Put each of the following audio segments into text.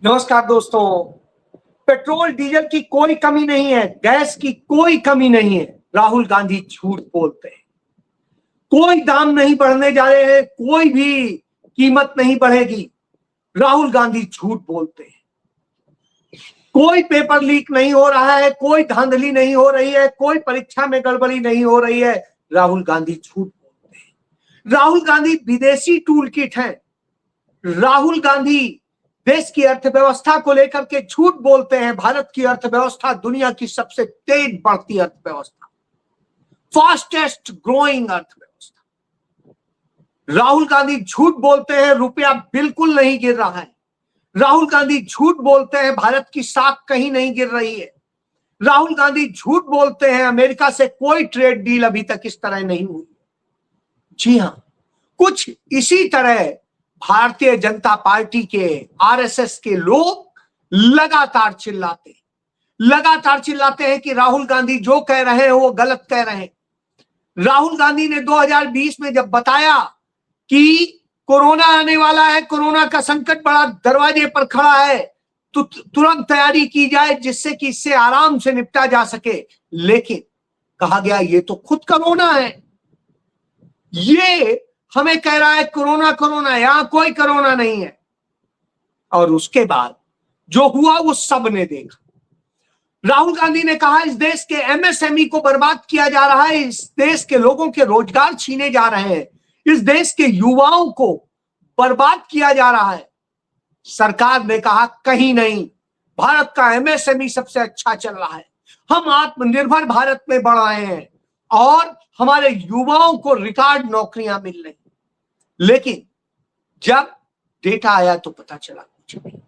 नमस्कार दोस्तों। Petrol diesel की कोई कमी नहीं है, गैस की कोई कमी नहीं है। राहुल गांधी झूठ बोलते हैं। कोई दाम नहीं बढ़ने जा रहे हैं, कोई भी कीमत नहीं बढ़ेगी। राहुल गांधी झूठ बोलते हैं। कोई पेपर लीक नहीं हो रहा है, कोई धांधली नहीं हो रही है, कोई परीक्षा में गड़बड़ी नहीं हो रही है। राहुल गांधी झूठ बोलते हैं। राहुल गांधी विदेशी टूल किट है। राहुल गांधी देश की अर्थव्यवस्था को लेकर के झूठ बोलते हैं। भारत की अर्थव्यवस्था दुनिया की सबसे तेज बढ़ती अर्थव्यवस्था, फास्टेस्ट ग्रोइंग अर्थव्यवस्था। राहुल गांधी झूठ बोलते हैं, रुपया बिल्कुल नहीं गिर रहा है। राहुल गांधी झूठ बोलते हैं, भारत की साख कहीं नहीं गिर रही है। राहुल गांधी झूठ बोलते हैं, अमेरिका से कोई ट्रेड डील अभी तक इस तरह नहीं हुई। जी हां, कुछ इसी तरह भारतीय जनता पार्टी के, आरएसएस के लोग लगातार चिल्लाते हैं कि राहुल गांधी जो कह रहे हैं वो गलत कह रहे हैं। राहुल गांधी ने 2020 में जब बताया कि कोरोना आने वाला है, कोरोना का संकट बड़ा दरवाजे पर खड़ा है, तो तुरंत तैयारी की जाए जिससे कि इससे आराम से निपटा जा सके। लेकिन कहा गया ये तो खुद कोरोना है, ये हमें कह रहा है कोरोना कोरोना, यहां कोई कोरोना नहीं है। और उसके बाद जो हुआ वो सब ने देखा। राहुल गांधी ने कहा इस देश के एमएसएमई को बर्बाद किया जा रहा है, इस देश के लोगों के रोजगार छीने जा रहे हैं, इस देश के युवाओं को बर्बाद किया जा रहा है। सरकार ने कहा कहीं नहीं, भारत का एमएसएमई सबसे अच्छा चल रहा है, हम आत्मनिर्भर भारत में बढ़ रहे हैं और हमारे युवाओं को रिकॉर्ड नौकरियां मिल रही। लेकिन जब डेटा आया तो पता चला कुछ नहीं।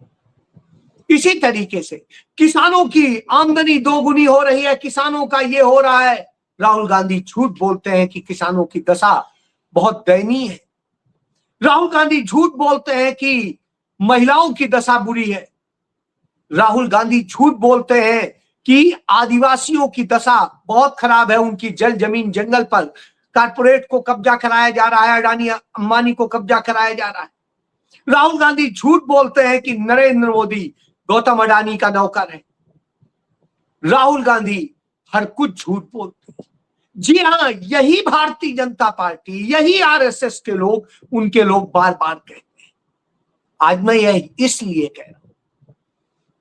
इसी तरीके से किसानों की आमदनी दोगुनी हो रही है, किसानों का ये हो रहा है। राहुल गांधी झूठ बोलते हैं कि किसानों की दशा बहुत दयनीय है। राहुल गांधी झूठ बोलते हैं कि महिलाओं की दशा बुरी है। राहुल गांधी झूठ बोलते हैं कि आदिवासियों की दशा बहुत खराब है, उनकी जल जमीन जंगल पर कारपोरेट को कब्जा कराया जा रहा है, अडानी अंबानी को कब्जा कराया जा रहा है। राहुल गांधी झूठ बोलते हैं कि नरेंद्र मोदी गौतम अडानी का नौकर है। राहुल गांधी हर कुछ झूठ बोलते हैं। जी हां, यही भारतीय जनता पार्टी, यही आरएसएस के लोग, उनके लोग बार बार कहते हैं। आज मैं यह इसलिए कह रहा हूं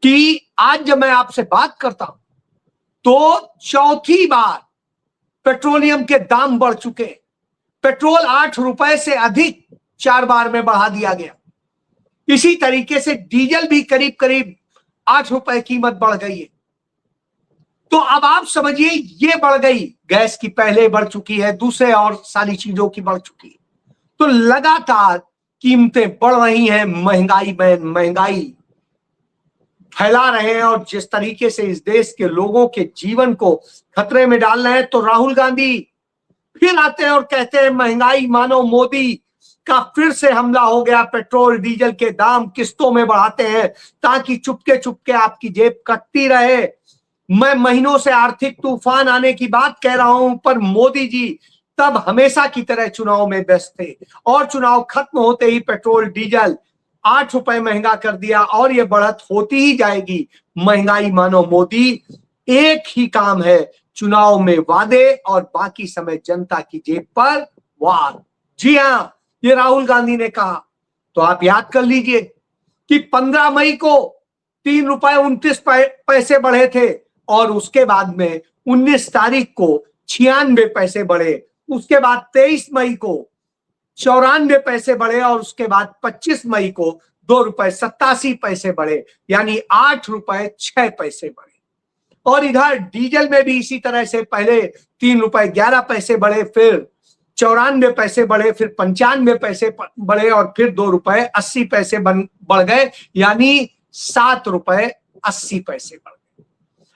कि आज जब मैं आपसे बात करता हूं तो चौथी बार पेट्रोलियम के दाम बढ़ चुके। पेट्रोल 8 रुपए से अधिक 4 बार में बढ़ा दिया गया। इसी तरीके से डीजल भी करीब करीब 8 रुपए कीमत बढ़ गई है। तो अब आप समझिए ये बढ़ गई, गैस की पहले बढ़ चुकी है, दूसरे और सारी चीजों की बढ़ चुकी है। तो लगातार कीमतें बढ़ रही हैं, महंगाई फैला रहे हैं और जिस तरीके से इस देश के लोगों के जीवन को खतरे में डाल रहे हैं। तो राहुल गांधी फिर आते हैं और कहते हैं महंगाई मानो मोदी का फिर से हमला हो गया, पेट्रोल डीजल के दाम किस्तों में बढ़ाते हैं ताकि चुपके चुपके आपकी जेब कटती रहे। मैं महीनों से आर्थिक तूफान आने की बात कह रहा हूं, पर मोदी जी तब हमेशा की तरह चुनाव में व्यस्त थे और चुनाव खत्म होते ही पेट्रोल डीजल 8 रुपए महंगा कर दिया और ये बढ़त होती ही जाएगी। महंगाई मानो मोदी, एक ही काम है, चुनाव में वादे और बाकी समय जनता की जेब पर वार। जी हां, ये राहुल गांधी ने कहा। तो आप याद कर लीजिए कि 15 मई को 3 रुपए 29 पैसे बढ़े थे और उसके बाद में 19 तारीख को 96 पैसे बढ़े, उसके बाद 23 मई को 94 पैसे बढ़े और उसके बाद 25 मई को 2 रुपए 87 पैसे बढ़े, यानी 8 रुपए 6 पैसे बढ़े। और इधर डीजल में भी इसी तरह से पहले 3 रुपए 11 पैसे बढ़े, फिर 94 पैसे बढ़े, फिर 95 पैसे बढ़े और फिर 2 रुपए 80 पैसे बढ़ गए, यानी 7 रुपए 80 पैसे बढ़ गए।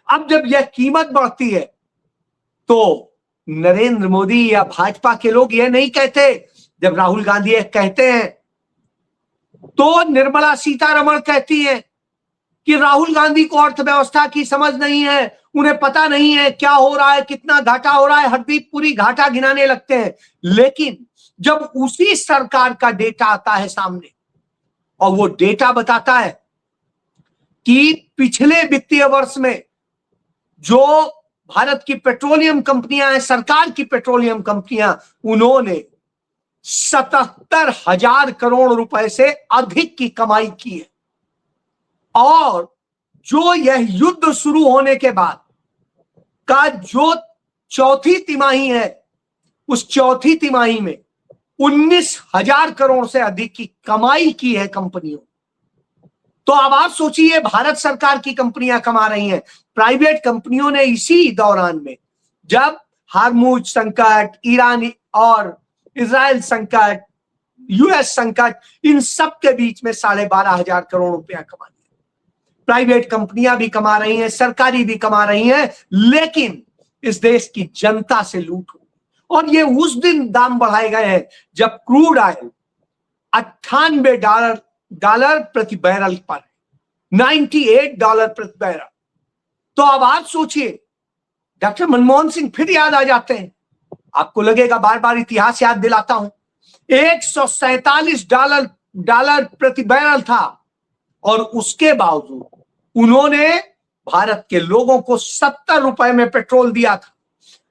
अब जब यह कीमत बढ़ती है तो नरेंद्र मोदी या भाजपा के लोग यह नहीं कहते। जब राहुल गांधी यह कहते हैं तो निर्मला सीतारमण कहती है कि राहुल गांधी को अर्थव्यवस्था की समझ नहीं है, उन्हें पता नहीं है क्या हो रहा है, कितना घाटा हो रहा है। हरदीप पुरी घाटा गिनाने लगते हैं। लेकिन जब उसी सरकार का डेटा आता है सामने और वो डेटा बताता है कि पिछले वित्तीय वर्ष में जो भारत की पेट्रोलियम कंपनियां हैं, सरकार की पेट्रोलियम कंपनियां, उन्होंने 77,000 करोड़ रुपए से अधिक की कमाई की है। और जो यह युद्ध शुरू होने के बाद का जो चौथी तिमाही है, उस चौथी तिमाही में 19,000 करोड़ से अधिक की कमाई की है कंपनियों। तो अब आप सोचिए, भारत सरकार की कंपनियां कमा रही हैं, प्राइवेट कंपनियों ने इसी दौरान में, जब हार्मुज संकट, ईरान और इजराइल संकट, यूएस संकट, इन सब के बीच में 12,500 करोड़ रुपया कमा लिया। प्राइवेट कंपनियां भी कमा रही हैं, सरकारी भी कमा रही हैं, लेकिन इस देश की जनता से लूट हुई। और ये उस दिन दाम बढ़ाए गए हैं जब क्रूड ऑयल $98 प्रति बैरल पर, $98 प्रति बैरल। तो अब आप सोचिए, डॉक्टर मनमोहन सिंह फिर याद आ जाते हैं। आपको लगेगा बार बार इतिहास याद दिलाता हूं। $147 प्रति बैरल था और उसके बावजूद उन्होंने भारत के लोगों को 70 रुपए में पेट्रोल दिया था,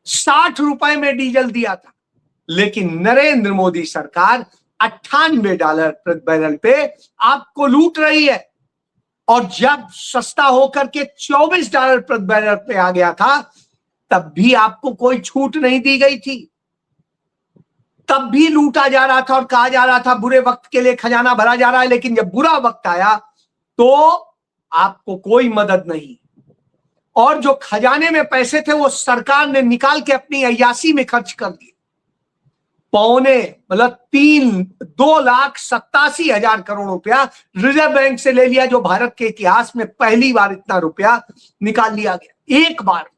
60 रुपए में डीजल दिया था। लेकिन नरेंद्र मोदी सरकार $98 प्रति बैरल पे आपको लूट रही है। और जब सस्ता होकर के $24 प्रति बैरल पे आ गया था, तब भी आपको कोई छूट नहीं दी गई थी। तब भी लूटा जा रहा था और कहा जा रहा था बुरे वक्त के लिए खजाना भरा जा रहा है। लेकिन जब बुरा वक्त आया तो आपको कोई मदद नहीं। और जो खजाने में पैसे थे वो सरकार ने निकाल के अपनी अय्यासी में खर्च कर दिए। 2,87,000 करोड़ रुपया रिजर्व बैंक से ले लिया, जो भारत के इतिहास में पहली बार इतना रुपया निकाल लिया गया एक बार।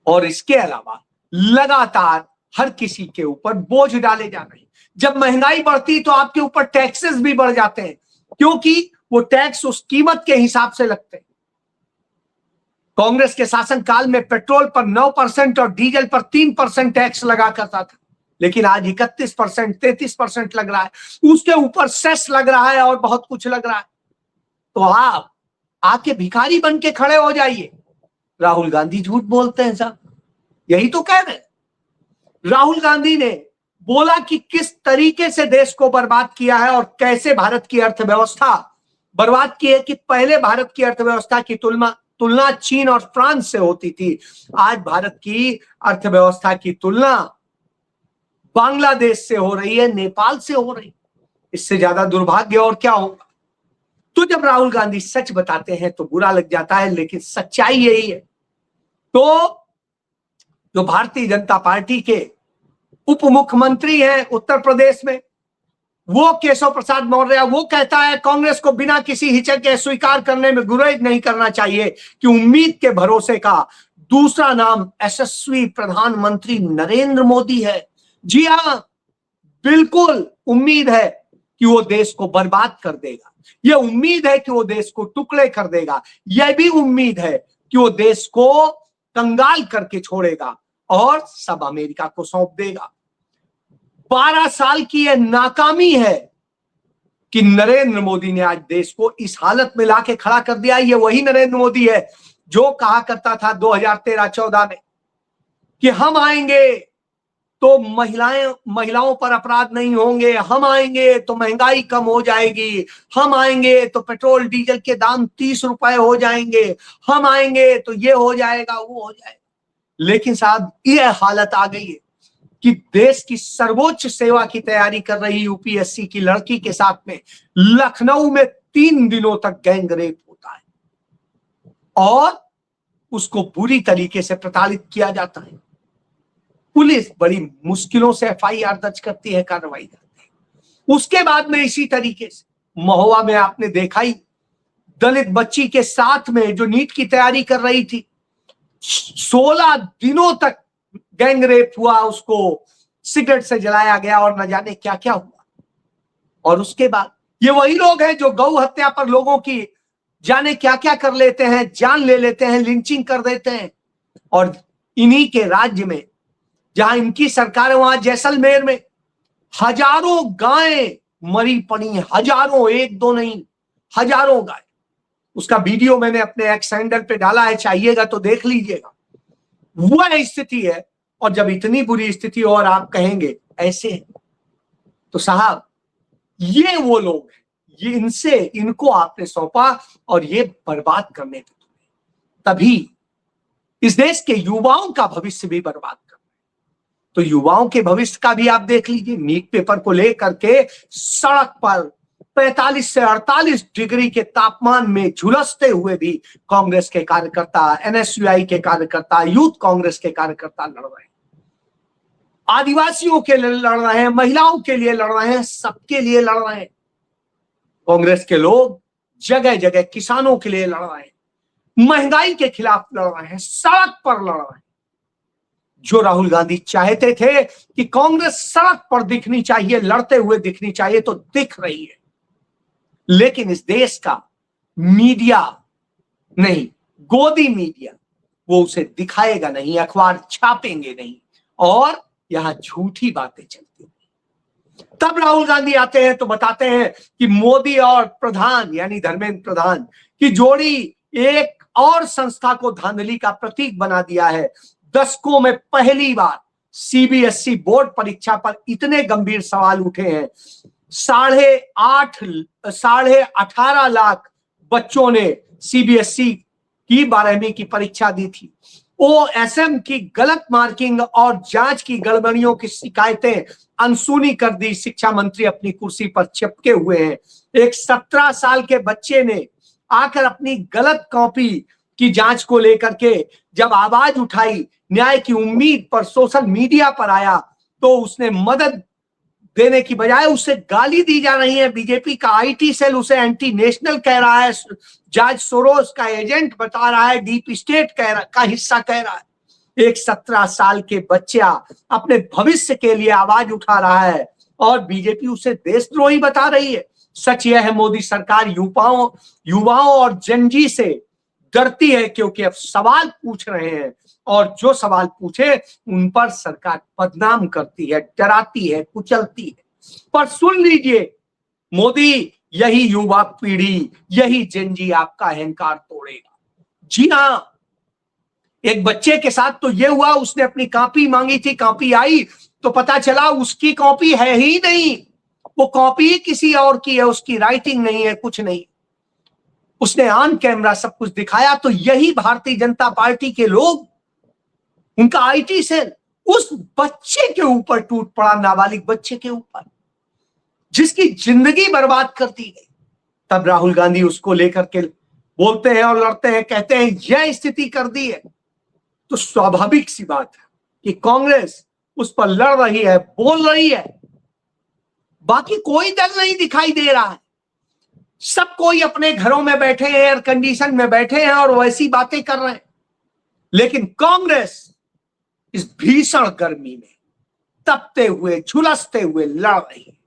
और इसके अलावा लगातार हर किसी के ऊपर बोझ डाले जा रहे हैं। जब महंगाई बढ़ती तो आपके ऊपर टैक्सेस भी बढ़ जाते हैं, क्योंकि वो टैक्स उस कीमत के हिसाब से लगते हैं। कांग्रेस के शासनकाल में पेट्रोल पर 9% और डीजल पर 3% टैक्स लगा करता था, लेकिन आज 31%, 33% लग रहा है। उसके ऊपर सेस लग रहा है और बहुत कुछ लग रहा है। तो आप आके भिखारी बन के खड़े हो जाइए। राहुल गांधी झूठ बोलते हैं साहब, यही तो कह रहे हैं। राहुल गांधी ने बोला कि किस तरीके से देश को बर्बाद किया है और कैसे भारत की अर्थव्यवस्था बर्बाद की है। कि पहले भारत की अर्थव्यवस्था की तुलना चीन और फ्रांस से होती थी, आज भारत की अर्थव्यवस्था की तुलना बांग्लादेश से हो रही है, नेपाल से हो रही है। इससे ज्यादा दुर्भाग्य और क्या होगा। तो जब राहुल गांधी सच बताते हैं तो बुरा लग जाता है, लेकिन सच्चाई यही है। तो जो भारतीय जनता पार्टी के उप मुख्यमंत्री हैं उत्तर प्रदेश में, वो केशव प्रसाद मौर्य, वो कहता है कांग्रेस को बिना किसी हिचक के स्वीकार करने में गुरेज नहीं करना चाहिए कि उम्मीद के भरोसे का दूसरा नाम यशस्वी प्रधानमंत्री नरेंद्र मोदी है। जी हां, बिल्कुल उम्मीद है कि वो देश को बर्बाद कर देगा। यह उम्मीद है कि वो देश को टुकड़े कर देगा। यह भी उम्मीद है कि वो देश को कंगाल करके छोड़ेगा और सब अमेरिका को सौंप देगा। 12 साल की यह नाकामी है कि नरेंद्र मोदी ने आज देश को इस हालत में लाके खड़ा कर दिया। ये वही नरेंद्र मोदी है जो कहा करता था 2013-14 में कि हम आएंगे तो महिलाओं पर अपराध नहीं होंगे, हम आएंगे तो महंगाई कम हो जाएगी, हम आएंगे तो पेट्रोल डीजल के दाम 30 रुपए हो जाएंगे, हम आएंगे तो ये हो जाएगा, वो हो जाएगा। लेकिन साहब ये हालत आ गई है कि देश की सर्वोच्च सेवा की तैयारी कर रही यूपीएससी की लड़की के साथ में लखनऊ में 3 दिनों तक गैंग रेप होता है और उसको बुरी तरीके से प्रताड़ित किया जाता है। पुलिस बड़ी मुश्किलों से एफआईआर दर्ज करती है, कार्रवाई करती है। उसके बाद में इसी तरीके से महोबा में आपने देखा ही, दलित बच्ची के साथ में जो नीट की तैयारी कर रही थी, 16 दिनों तक गैंग रेप हुआ, उसको सिगरेट से जलाया गया और न जाने क्या क्या हुआ। और उसके बाद ये वही लोग हैं जो गौ हत्या पर लोगों की जाने क्या क्या कर लेते हैं, जान ले लेते हैं, लिंचिंग कर देते हैं। और इन्हीं के राज्य में जहां इनकी सरकार है, वहां जैसलमेर में हजारों गायें मरी पड़ी हैं, हजारों, एक दो नहीं, हजारों गाय। उसका वीडियो मैंने अपने एक्स हैंडल पे डाला है, चाहिएगा तो देख लीजिएगा। वह स्थिति है। और जब इतनी बुरी स्थिति और आप कहेंगे ऐसे, तो साहब ये वो लोग हैं, ये इनको आपने सौंपा और ये बर्बाद करने पे, तभी इस देश के युवाओं का भविष्य भी बर्बाद कर। तो युवाओं के भविष्य का भी आप देख लीजिए, नीट पेपर को लेकर के सड़क पर 45 से 48 डिग्री के तापमान में झुलसते हुए भी कांग्रेस के कार्यकर्ता, एनएसयूआई के कार्यकर्ता, यूथ कांग्रेस के कार्यकर्ता लड़ रहे हैं। आदिवासियों के लिए लड़ रहे हैं, महिलाओं के लिए लड़ रहे हैं, सबके लिए लड़ रहे हैं। कांग्रेस के लोग जगह जगह किसानों के लिए लड़ रहे हैं, महंगाई के खिलाफ लड़ रहे हैं, सड़क पर लड़ रहे हैं। जो राहुल गांधी चाहते थे कि कांग्रेस सड़क पर दिखनी चाहिए, लड़ते हुए दिखनी चाहिए, तो दिख रही है। लेकिन इस देश का मीडिया नहीं, गोदी मीडिया, वो उसे दिखाएगा नहीं, अखबार छापेंगे नहीं, और यहां झूठी बातें चलती हैं। तब राहुल गांधी आते हैं तो बताते हैं कि मोदी और प्रधान यानी धर्मेंद्र प्रधान की जोड़ी एक और संस्था को धांधली का प्रतीक बना दिया है। दशकों में पहली बार सीबीएसई बोर्ड परीक्षा पर इतने गंभीर सवाल उठे हैं। 18.5 लाख बच्चों ने सीबीएसई की 12वीं की परीक्षा दी थी। ओएसएम की गलत मार्किंग और जांच की गड़बड़ियों की शिकायतें अनसुनी कर दी। शिक्षा मंत्री अपनी कुर्सी पर चिपके हुए हैं। एक 17 साल के बच्चे ने आकर अपनी गलत कॉपी की जांच को लेकर के जब आवाज उठाई, न्याय की उम्मीद पर सोशल मीडिया पर आया, तो उसने मदद देने की बजाय उसे गाली दी जा रही है। बीजेपी का आईटी सेल उसे एंटी नेशनल कह रहा है, जॉर्ज सोरोस का एजेंट बता रहा है, डीप स्टेट का हिस्सा कह रहा है। एक 17 साल के बच्चा अपने भविष्य के लिए आवाज उठा रहा है और बीजेपी उसे देशद्रोही बता रही है। सच यह है, मोदी सरकार युवाओं और जनजी से डरती है, क्योंकि अब सवाल पूछ रहे हैं और जो सवाल पूछे उन पर सरकार बदनाम करती है, डराती है, कुचलती है। पर सुन लीजिए, मोदी यही युवा पीढ़ी, यही जनजी आपका अहंकार तोड़ेगा। जी हां, एक बच्चे के साथ तो ये हुआ, उसने अपनी कॉपी मांगी थी, कॉपी आई तो पता चला उसकी कॉपी है ही नहीं, वो कॉपी किसी और की है, उसकी राइटिंग नहीं है, कुछ नहीं। उसने ऑन कैमरा सब कुछ दिखाया, तो यही भारतीय जनता पार्टी के लोग, उनका आईटी सेल उस बच्चे के ऊपर टूट पड़ा, नाबालिग बच्चे के ऊपर, जिसकी जिंदगी बर्बाद कर दी गई। तब राहुल गांधी उसको लेकर के बोलते हैं और लड़ते हैं, कहते हैं यह स्थिति कर दी है। तो स्वाभाविक सी बात है कि कांग्रेस उस पर लड़ रही है, बोल रही है। बाकी कोई दल नहीं दिखाई दे रहा है, सब कोई अपने घरों में बैठे हैं, एयर कंडीशन में बैठे हैं और वैसी बातें कर रहे हैं। लेकिन कांग्रेस इस भीषण गर्मी में तपते हुए, झुलसते हुए लड़ रही है।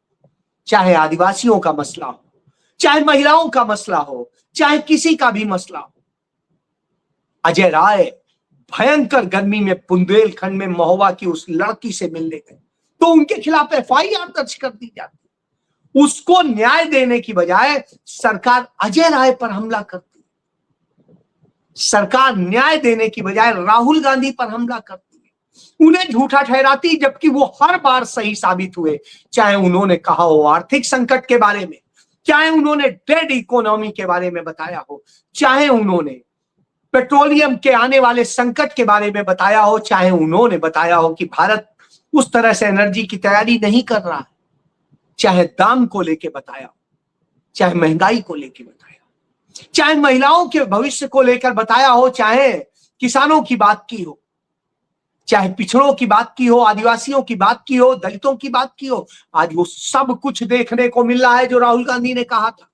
चाहे आदिवासियों का मसला हो, चाहे महिलाओं का मसला हो, चाहे किसी का भी मसला हो। अजय राय भयंकर गर्मी में बुंदेलखंड में महोबा की उस लड़की से मिलने गए, तो उनके खिलाफ एफआईआर दर्ज कर दी जाती। उसको न्याय देने की बजाय सरकार अजय राय पर हमला करती। सरकार न्याय देने की बजाय राहुल गांधी पर हमला करती है, उन्हें झूठा ठहराती, जबकि वो हर बार सही साबित हुए। चाहे उन्होंने कहा हो आर्थिक संकट के बारे में, चाहे उन्होंने डेड इकोनॉमी के बारे में बताया हो, चाहे उन्होंने पेट्रोलियम के आने वाले संकट के बारे में बताया हो, चाहे उन्होंने बताया हो कि भारत उस तरह से एनर्जी की तैयारी नहीं कर रहा है, चाहे दाम को लेके बताया हो, चाहे महंगाई को लेके बताया, चाहे महिलाओं के भविष्य को लेकर बताया हो, चाहे किसानों की बात की हो, चाहे पिछड़ों की बात की हो, आदिवासियों की बात की हो, दलितों की बात की हो। आज वो सब कुछ देखने को मिल रहा है जो राहुल गांधी ने कहा था।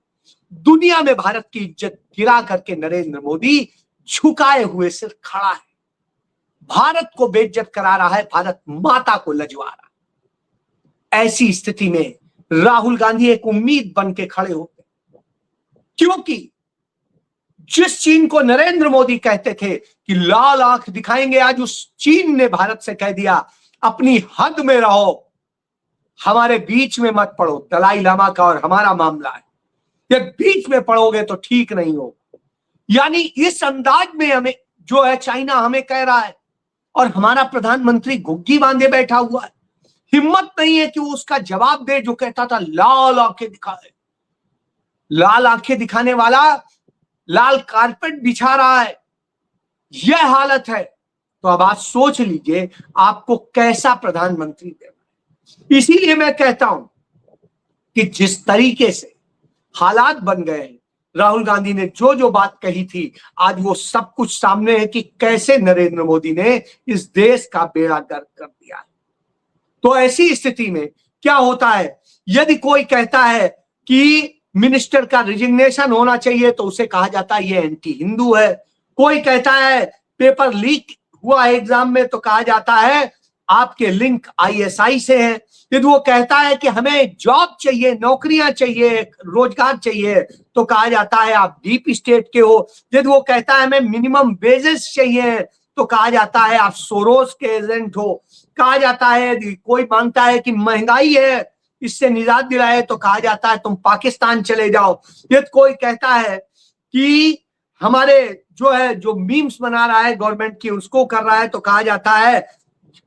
दुनिया में भारत की इज्जत गिरा करके नरेंद्र मोदी झुकाए हुए सिर खड़ा है, भारत को बेइज्जत करा रहा है, भारत माता को लजवा रहा है। ऐसी स्थिति में राहुल गांधी एक उम्मीद बन के खड़े हो गए, क्योंकि जिस चीन को नरेंद्र मोदी कहते थे कि लाल आंख दिखाएंगे, आज उस चीन ने भारत से कह दिया अपनी हद में रहो, हमारे बीच में मत पड़ो। दलाई लामा का और हमारा मामला है, ये बीच में पड़ोगे तो ठीक नहीं हो। यानी इस अंदाज में हमें जो है चाइना हमें कह रहा है, और हमारा प्रधानमंत्री घुग्गी बांधे बैठा हुआ है। हिम्मत नहीं है कि वो उसका जवाब दे जो कहता था लाल आंखें दिखाए। लाल आंखें दिखाने वाला लाल कारपेट बिछा रहा है, यह हालत है। तो अब आप सोच लीजिए आपको कैसा प्रधानमंत्री देना है। इसीलिए मैं कहता हूं कि जिस तरीके से हालात बन गए हैं, राहुल गांधी ने जो जो बात कही थी, आज वो सब कुछ सामने है कि कैसे नरेंद्र मोदी ने इस देश का बेड़ा गर्क कर दिया है। तो ऐसी स्थिति में क्या होता है, यदि कोई कहता है कि मिनिस्टर का रिजिग्नेशन होना चाहिए तो उसे कहा जाता है ये एंटी हिंदू है। कोई कहता है पेपर लीक हुआ एग्जाम में तो कहा जाता है आपके लिंक आईएसआई से हैं। यदि वो कहता है कि हमें जॉब चाहिए, नौकरियां चाहिए, रोजगार चाहिए, तो कहा जाता है आप डीप स्टेट के हो। यदि वो कहता है हमें मिनिमम वेजेस चाहिए तो कहा जाता है आप सोरोस के एजेंट हो। कहा जाता है यदि कोई मांगता है कि महंगाई है इससे निजात दिलाए तो कहा जाता है तुम पाकिस्तान चले जाओ। यदि कोई कहता है कि हमारे जो मीम्स बना रहा है गवर्नमेंट की उसको कर रहा है तो कहा जाता है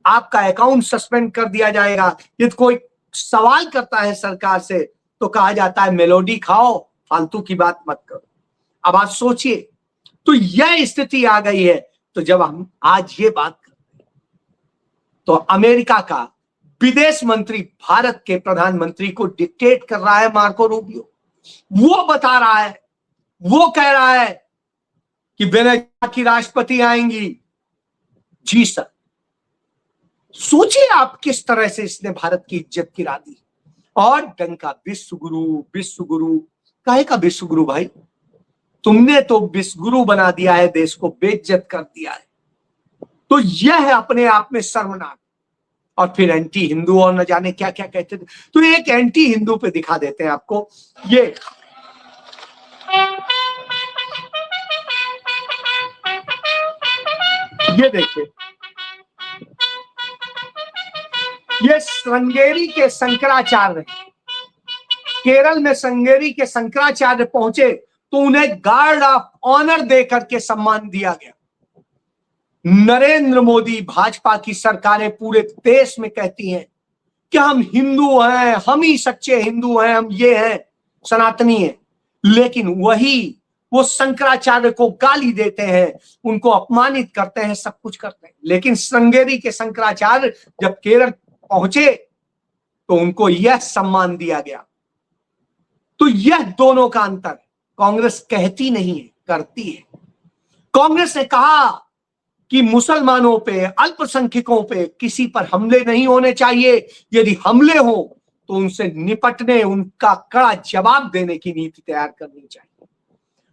आपका अकाउंट सस्पेंड कर दिया जाएगा। यदि कोई सवाल करता है सरकार से तो कहा जाता है मेलोडी खाओ, फालतू की बात मत करो। अब आप सोचिए, तो यह स्थिति आ गई है। तो जब हम आज ये बात करते हैं तो अमेरिका का विदेश मंत्री भारत के प्रधानमंत्री को डिक्टेट कर रहा है मार्को रूबियो। वो बता रहा है, वो कह रहा है कि वेनेजुएला की राष्ट्रपति आएंगी। जी सर, सोचिए आप किस तरह से इसने भारत की इज्जत गिरा दी। और डंका विश्व गुरु काहे का विश्व गुरु भाई, तुमने तो विश्व गुरु बना दिया है, देश को बेइज्जत कर दिया है। तो यह है अपने आप में शर्मनाक। और फिर एंटी हिंदू और न जाने क्या क्या कहते थे। तो एक एंटी हिंदू पे दिखा देते हैं आपको। ये देखिए, ये श्रृंगेरी के शंकराचार्य, केरल में श्रृंगेरी के शंकराचार्य पहुंचे तो उन्हें गार्ड ऑफ ऑनर देकर के सम्मान दिया गया। नरेंद्र मोदी, भाजपा की सरकारें पूरे देश में कहती हैं कि हम हिंदू हैं, हम ही सच्चे हिंदू हैं, हम ये हैं, सनातनी हैं। लेकिन वही वो शंकराचार्य को गाली देते हैं, उनको अपमानित करते हैं, सब कुछ करते हैं। लेकिन श्रृंगेरी के शंकराचार्य जब केरल पहुंचे तो उनको यह सम्मान दिया गया। तो यह दोनों का अंतर कांग्रेस कहती नहीं है, करती है। कांग्रेस ने कहा कि मुसलमानों पे, अल्पसंख्यकों पे किसी पर हमले नहीं होने चाहिए। यदि हमले हो तो उनसे निपटने, उनका कड़ा जवाब देने की नीति तैयार करनी चाहिए।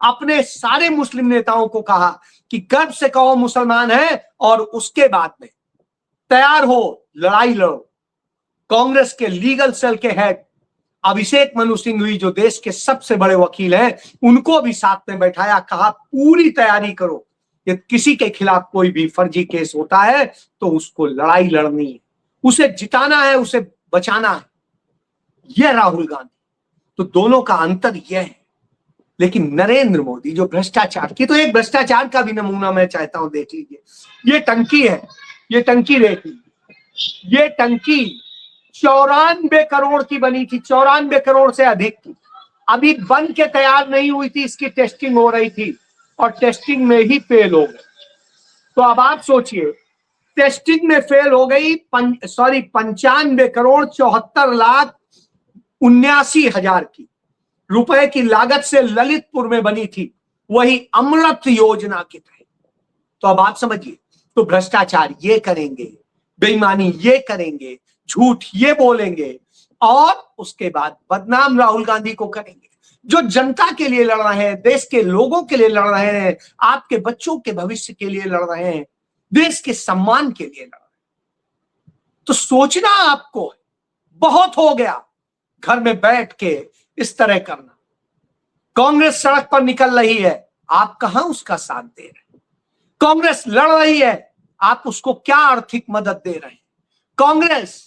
अपने सारे मुस्लिम नेताओं को कहा कि गर्व से कहो मुसलमान है और उसके बाद में तैयार हो, लड़ाई लड़ो। कांग्रेस के लीगल सेल के हेड अभिषेक मनु सिंघवी, जो देश के सबसे बड़े वकील हैं, उनको भी साथ में बैठाया, कहा पूरी तैयारी करो, कि किसी के खिलाफ कोई भी फर्जी केस होता है तो उसको लड़ाई लड़नी है, उसे जिताना है, उसे बचाना है। यह राहुल गांधी। तो दोनों का अंतर यह है। लेकिन नरेंद्र मोदी जो भ्रष्टाचार की, तो एक भ्रष्टाचार का भी नमूना मैं चाहता हूं, देख लीजिए। ये टंकी है, ये टंकी देख लीजिए। ये टंकी 94 करोड़ की बनी थी, 94 करोड़ से अधिक की। अभी बन के तैयार नहीं हुई थी, इसकी टेस्टिंग हो रही थी और टेस्टिंग में ही फेल हो गई। तो अब आप सोचिए, टेस्टिंग में फेल हो गई 95 करोड़ 74 लाख 79 हजार की रुपए की लागत से ललितपुर में बनी थी, वही अमृत योजना के तहत। तो अब आप समझिए, तो भ्रष्टाचार ये करेंगे, बेईमानी ये करेंगे, झूठ ये बोलेंगे और उसके बाद बदनाम राहुल गांधी को करेंगे, जो जनता के लिए लड़ रहे हैं, देश के लोगों के लिए लड़ रहे हैं, आपके बच्चों के भविष्य के लिए लड़ रहे हैं, देश के सम्मान के लिए लड़ रहे हैं। तो सोचना आपको बहुत हो गया घर में बैठ के इस तरह करना। कांग्रेस सड़क पर निकल रही है, आप कहां उसका साथ दे रहे हैं? कांग्रेस लड़ रही है, आप उसको क्या आर्थिक मदद दे रहे हैं? कांग्रेस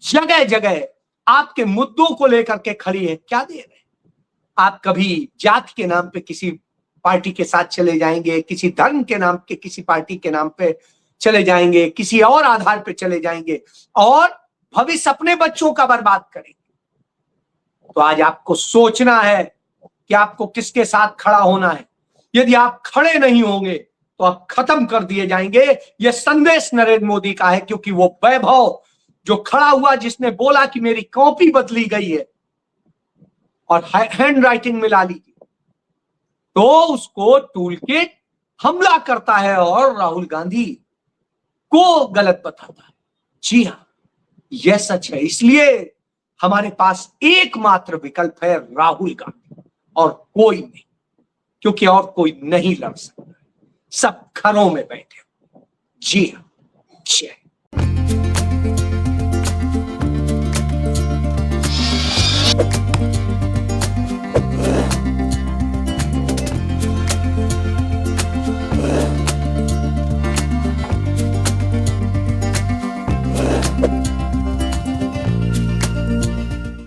जगह जगह आपके मुद्दों को लेकर के खड़ी है, क्या दे रहे हैं? आप कभी जात के नाम पे किसी पार्टी के साथ चले जाएंगे, किसी धर्म के नाम के किसी पार्टी के नाम पे चले जाएंगे, किसी और आधार पे चले जाएंगे और भविष्य अपने बच्चों का बर्बाद करेंगे। तो आज आपको सोचना है कि आपको किसके साथ खड़ा होना है। यदि आप खड़े नहीं होंगे तो आप खत्म कर दिए जाएंगे। यह संदेश नरेंद्र मोदी का है, क्योंकि वो वैभव जो खड़ा हुआ, जिसने बोला कि मेरी कॉपी बदली गई है और हैंड राइटिंग मिला ली, तो उसको टूल किट हमला करता है और राहुल गांधी को गलत बताता है। जी हां, यह सच है। इसलिए हमारे पास एकमात्र विकल्प है राहुल गांधी, और कोई नहीं, क्योंकि और कोई नहीं लड़ सकता। सब घरों में बैठे। जी हां, जय